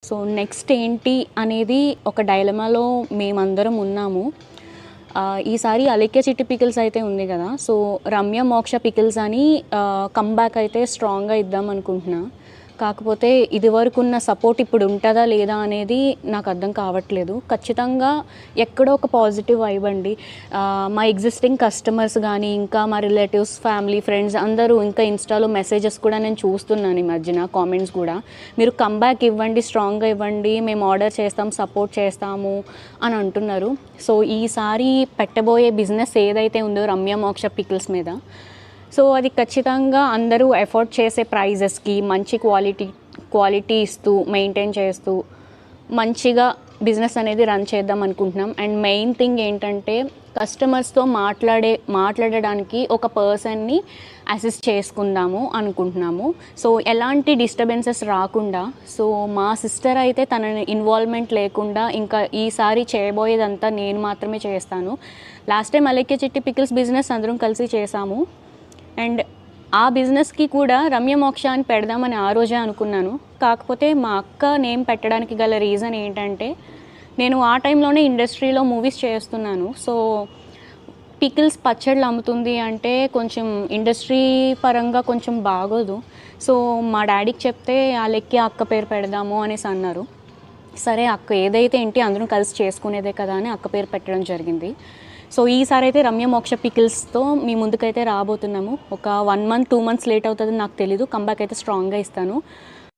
So next ఏంటి అనేది ఒక డైలమాలో మేమందరం ఉన్నాము. ఈసారి 'అలేఖ్య చిట్టి పికిల్స్' అయితే ఉంది కదా! సో 'రమ్య మోక్ష పికిల్స్' అని కమ్‌బ్యాక్ అయితే స్ట్రాంగ్‌గా ఇద్దాం అనుకుంటున్నా. కాకపోతే ఇదివరకున్న సపోర్ట్ ఇప్పుడు ఉంటదా లేదా అనేది నాకు అర్థం కావట్లేదు. ఖచ్చితంగా ఎక్కడో ఒక పాజిటివ్ వైబ్ అండి. మా ఎగ్జిస్టింగ్ కస్టమర్స్ గానీ, ఇంకా మా రిలేటివ్స్, ఫ్యామిలీ, ఫ్రెండ్స్ అందరూ ఇంకా ఇన్‌స్టాలో మెసేజెస్ కూడా నేను చూస్తున్నాను ఈ మధ్యన కామెంట్స్ కూడా. మీరు కమ్‌బ్యాక్ ఇవ్వండి, స్ట్రాంగ్‌గా ఇవ్వండి, మేము ఆర్డర్ చేస్తాం, సపోర్ట్ చేస్తాము అని అంటున్నారు. సో ఈసారి పెట్టబోయే బిజినెస్ ఏదైతే ఉందో 'రమ్య మోక్ష పికిల్స్' మీద, సో అది ఖచ్చితంగా అందరూ ఎఫోర్డ్ చేసే ప్రైజెస్‌కి మంచి క్వాలిటీ ఇస్తూ, మెయింటైన్ చేస్తూ, మంచిగా బిజినెస్ అనేది రన్ చేద్దాం అనుకుంటున్నాం. అండ్ మెయిన్ థింగ్ ఏంటంటే కస్టమర్స్‌తో మాట్లాడడానికి ఒక పర్సన్‌ని అసిస్ట్ చేసుకుందాము అనుకుంటున్నాము. సో ఎలాంటి డిస్టర్బెన్సెస్ రాకుండా, సో మా సిస్టర్ అయితే తన ఇన్వాల్వ్‌మెంట్ లేకుండా ఇంకా ఈసారి చేయబోయేదంతా నేను మాత్రమే చేస్తాను. లాస్ట్ టైం 'అలేఖ్య చిట్టి పికిల్స్' బిజినెస్ అందరం కలిసి చేసాము. అండ్ ఆ బిజినెస్‌కి కూడా 'రమ్య మోక్ష' అని పెడదామని ఆ రోజే అనుకున్నాను. కాకపోతే మా అక్క నేమ్ పెట్టడానికి గల రీజన్ ఏంటంటే, నేను ఆ టైంలోనే ఇండస్ట్రీలో మూవీస్ చేస్తున్నాను. సో పికిల్స్, పచ్చళ్ళు అమ్ముతుంది అంటే కొంచెం ఇండస్ట్రీ పరంగా కొంచెం బాగోదు. సో మా డ్యాడీకి చెప్తే 'అలేఖ్య అక్క పేరు పెడదాము' అనేసి అన్నారు. సరే అక్క ఏదైతే ఏంటి అందరం కలిసి చేసుకునేదే కదా అని అక్క పేరు పెట్టడం జరిగింది. సో ఈసారి అయితే 'రమ్య మోక్ష పికిల్స్'తో మీ ముందుకైతే రాబోతున్నాము. ఒక 1 మంత్, 2 మంత్స్ లేట్ అవుతుందని నాకు తెలీదు. కమ్‌బ్యాక్ అయితే స్ట్రాంగ్‌గా ఇస్తాను.